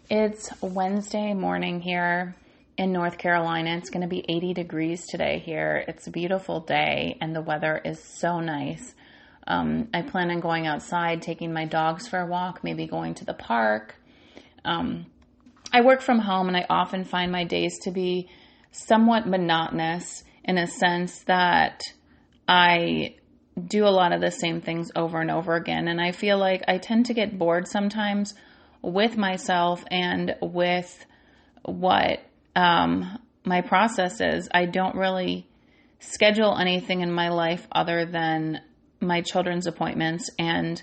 It's Wednesday morning here in North Carolina. It's going to be 80 degrees today here. It's a beautiful day and the weather is so nice. I plan on going outside, taking my dogs for a walk, maybe going to the park. I work from home and I often find my days to be somewhat monotonous in a sense that I do a lot of the same things over and over again. And I feel like I tend to get bored sometimes with myself and with what my process is. I don't really schedule anything in my life other than my children's appointments and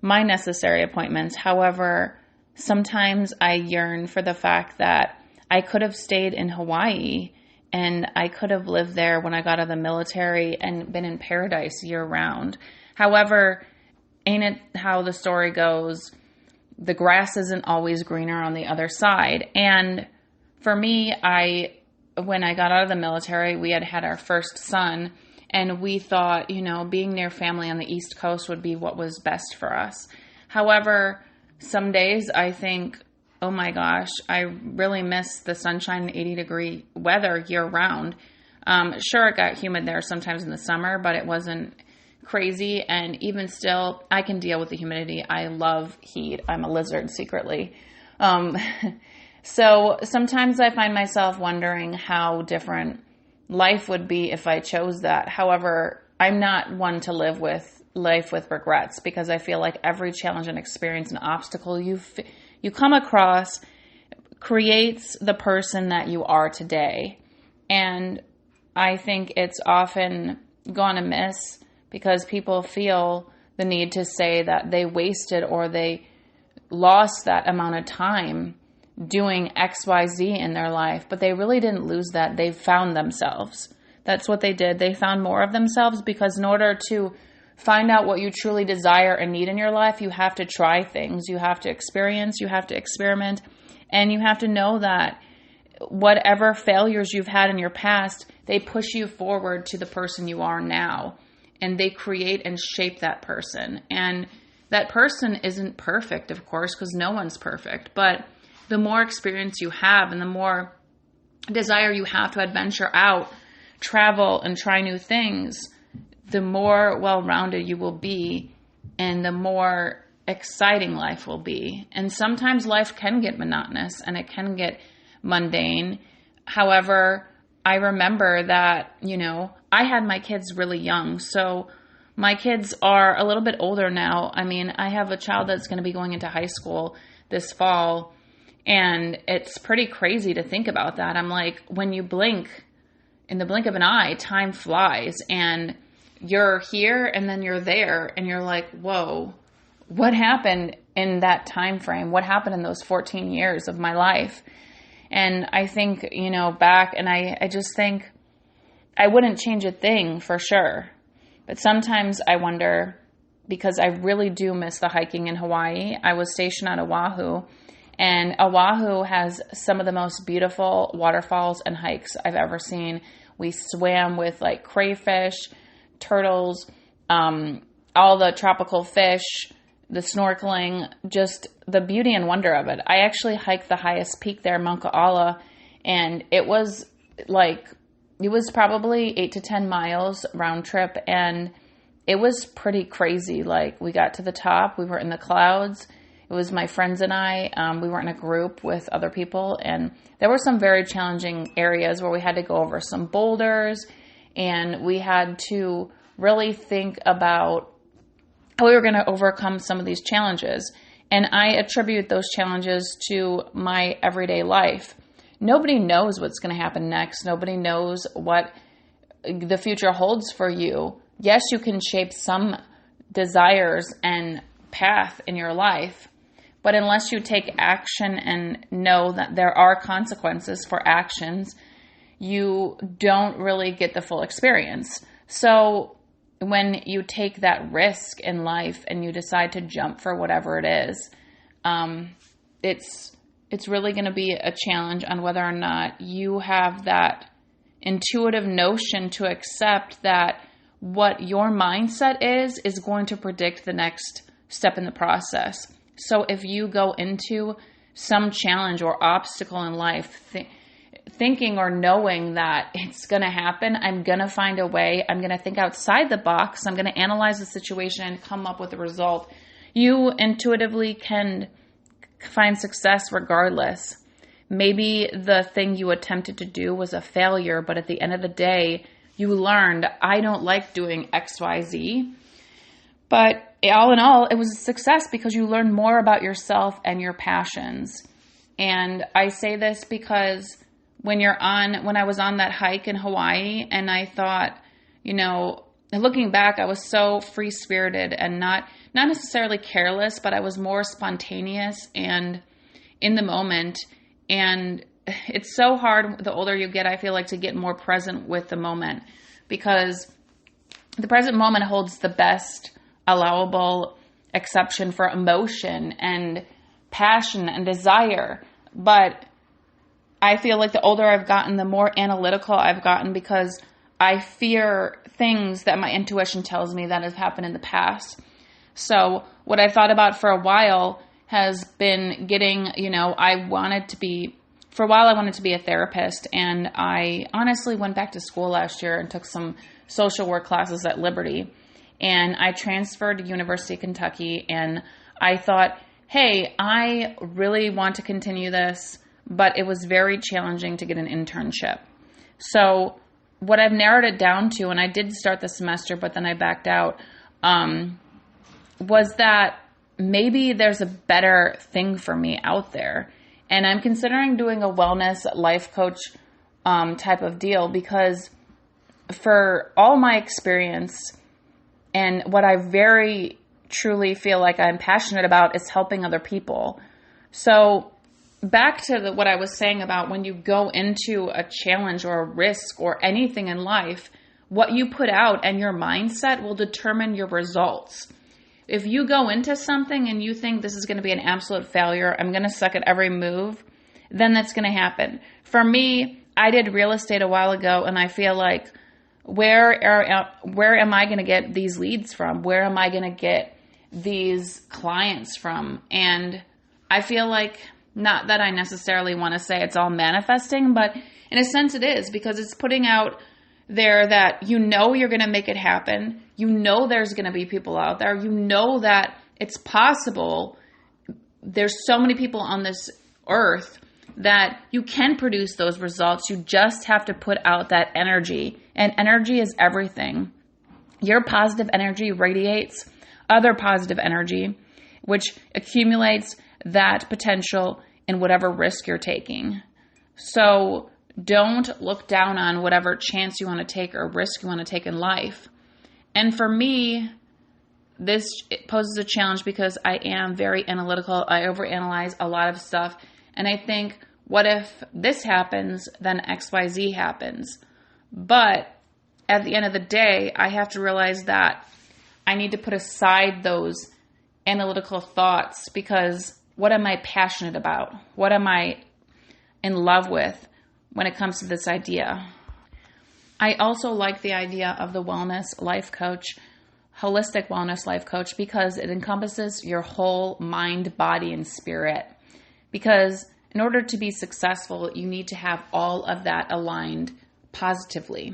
my necessary appointments. However, sometimes I yearn for the fact that I could have stayed in Hawaii and I could have lived there when I got out of the military and been in paradise year round. However, ain't it how the story goes? The grass isn't always greener on the other side. And for me, when I got out of the military, we had our first son, and we thought, being near family on the East Coast would be what was best for us. However, some days I think, oh my gosh, I really miss the sunshine and 80-degree weather year round. Sure, it got humid there sometimes in the summer, but it wasn't crazy. And even still, I can deal with the humidity. I love heat. I'm a lizard secretly. So sometimes I find myself wondering how different life would be if I chose that. However, I'm not one to live with life with regrets, because I feel like every challenge and experience and obstacle you come across creates the person that you are today. And I think it's often gone amiss because people feel the need to say that they wasted or they lost that amount of time doing XYZ in their life, but they really didn't lose that. They found themselves. That's what they did. They found more of themselves, because in order to find out what you truly desire and need in your life, you have to try things. You have to experience, you have to experiment, and you have to know that whatever failures you've had in your past, they push you forward to the person you are now. And they create and shape that person. And that person isn't perfect, of course, because no one's perfect. But the more experience you have and the more desire you have to adventure out, travel, and try new things, the more well-rounded you will be and the more exciting life will be. And sometimes life can get monotonous and it can get mundane. However, I remember that, I had my kids really young. So my kids are a little bit older now. I mean, I have a child that's going to be going into high school this fall. And it's pretty crazy to think about that. I'm like, when you blink, in the blink of an eye, time flies. And you're here and then you're there. And you're like, whoa, what happened in that time frame? What happened in those 14 years of my life? And I think, back, and I just think I wouldn't change a thing for sure. But sometimes I wonder, because I really do miss the hiking in Hawaii. I was stationed on Oahu, and Oahu has some of the most beautiful waterfalls and hikes I've ever seen. We swam with like crayfish, turtles, all the tropical fish, the snorkeling, just the beauty and wonder of it. I actually hiked the highest peak there, Mount Ka'ala, and it was probably 8 to 10 miles round trip, and it was pretty crazy. Like, we got to the top, we were in the clouds. It was my friends and I. We were in a group with other people, and there were some very challenging areas where we had to go over some boulders, and we had to really think about how we were going to overcome some of these challenges. And I attribute those challenges to my everyday life. Nobody knows what's going to happen next. Nobody knows what the future holds for you. Yes, you can shape some desires and path in your life, but unless you take action and know that there are consequences for actions, you don't really get the full experience. So when you take that risk in life and you decide to jump for whatever it is, it's really going to be a challenge on whether or not you have that intuitive notion to accept that what your mindset is going to predict the next step in the process. So if you go into some challenge or obstacle in life, thinking or knowing that it's going to happen, I'm going to find a way, I'm going to think outside the box, I'm going to analyze the situation and come up with a result, you intuitively can find success regardless. Maybe the thing you attempted to do was a failure, but at the end of the day, you learned, I don't like doing XYZ. But all in all, it was a success because you learned more about yourself and your passions. And I say this because when I was on that hike in Hawaii, and I thought, looking back, I was so free-spirited and not necessarily careless, but I was more spontaneous and in the moment. And it's so hard the older you get, I feel like, to get more present with the moment, because the present moment holds the best allowable exception for emotion and passion and desire. But I feel like the older I've gotten, the more analytical I've gotten, because I fear things that my intuition tells me that have happened in the past. So what I thought about for a while has been getting, I wanted to be a therapist, and I honestly went back to school last year and took some social work classes at Liberty, and I transferred to University of Kentucky, and I thought, hey, I really want to continue this, but it was very challenging to get an internship. So what I've narrowed it down to, and I did start the semester, but then I backed out, was that maybe there's a better thing for me out there. And I'm considering doing a wellness life coach type of deal, because for all my experience and what I very truly feel like I'm passionate about is helping other people. So back to what I was saying about when you go into a challenge or a risk or anything in life, what you put out and your mindset will determine your results. If you go into something and you think this is going to be an absolute failure, I'm going to suck at every move, then that's going to happen. For me, I did real estate a while ago, and I feel like, where am I going to get these leads from? Where am I going to get these clients from? And I feel like, not that I necessarily want to say it's all manifesting, but in a sense it is, because it's putting out there that you're going to make it happen. There's going to be people out there. That it's possible. There's so many people on this earth that you can produce those results. You just have to put out that energy. And energy is everything. Your positive energy radiates other positive energy, which accumulates that potential in whatever risk you're taking. So don't look down on whatever chance you want to take or risk you want to take in life. And for me, this poses a challenge because I am very analytical. I overanalyze a lot of stuff. And I think, what if this happens, then XYZ happens? But at the end of the day, I have to realize that I need to put aside those analytical thoughts, because what am I passionate about? What am I in love with when it comes to this idea? I also like the idea of the wellness life coach, holistic wellness life coach, because it encompasses your whole mind, body, and spirit. Because in order to be successful, you need to have all of that aligned positively.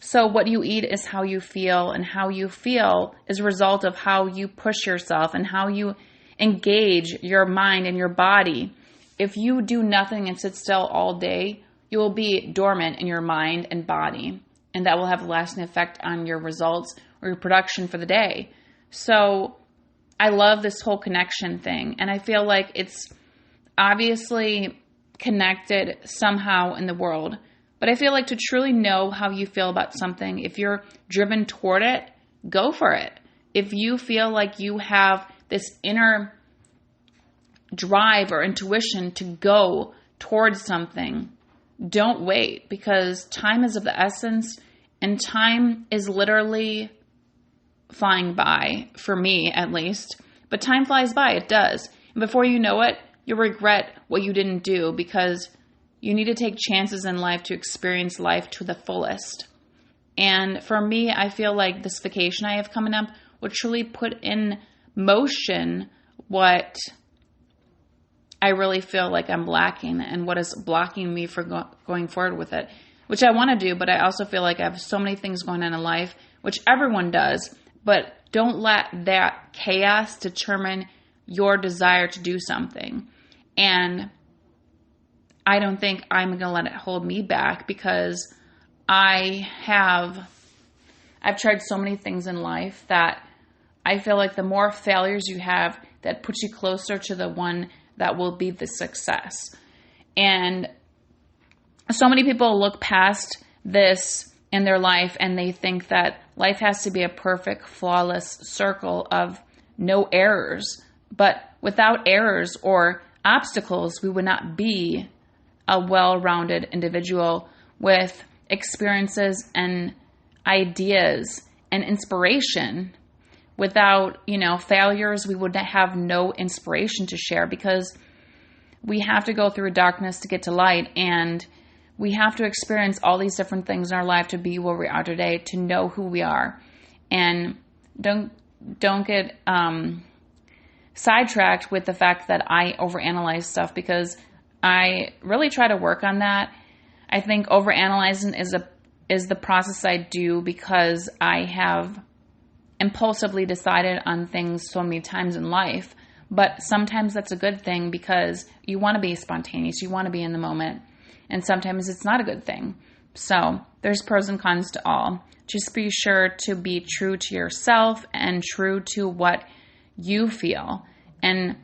So what you eat is how you feel, and how you feel is a result of how you push yourself and how you engage your mind and your body. If you do nothing and sit still all day, you will be dormant in your mind and body, and that will have a lasting effect on your results or your production for the day. So I love this whole connection thing, and I feel like it's obviously connected somehow in the world. But I feel like to truly know how you feel about something, if you're driven toward it, go for it. If you feel like you have this inner drive or intuition to go towards something, don't wait, because time is of the essence, and time is literally flying by, for me at least. But time flies by, it does. And before you know it, you'll regret what you didn't do, because you need to take chances in life to experience life to the fullest. And for me, I feel like this vacation I have coming up will truly put in motion what I really feel like I'm lacking and what is blocking me from going forward with it, which I want to do, but I also feel like I have so many things going on in life, which everyone does, but don't let that chaos determine your desire to do something. And I don't think I'm going to let it hold me back, because I've tried so many things in life that I feel like the more failures you have, that puts you closer to the one that will be the success. And so many people look past this in their life and they think that life has to be a perfect, flawless circle of no errors. But without errors or obstacles, we would not be a well-rounded individual with experiences and ideas and inspiration. Without, failures, we would have no inspiration to share, because we have to go through darkness to get to light, and we have to experience all these different things in our life to be where we are today, to know who we are. And don't get sidetracked with the fact that I overanalyze stuff, because I really try to work on that. I think overanalyzing is the process I do because I have impulsively decided on things so many times in life. But sometimes that's a good thing, because you want to be spontaneous, you want to be in the moment, and sometimes it's not a good thing. So there's pros and cons to all. Just be sure to be true to yourself and true to what you feel. And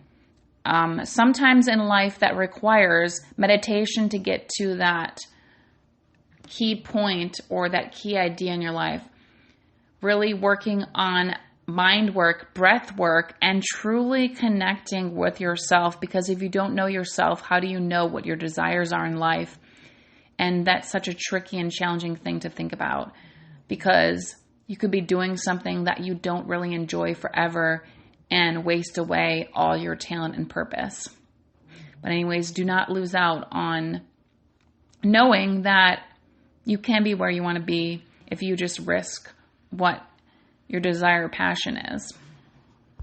sometimes in life that requires meditation to get to that key point or that key idea in your life. Really working on mind work, breath work, and truly connecting with yourself. Because if you don't know yourself, how do you know what your desires are in life? And that's such a tricky and challenging thing to think about, because you could be doing something that you don't really enjoy forever and waste away all your talent and purpose. But anyways, do not lose out on knowing that you can be where you want to be if you just risk what your desire or passion is.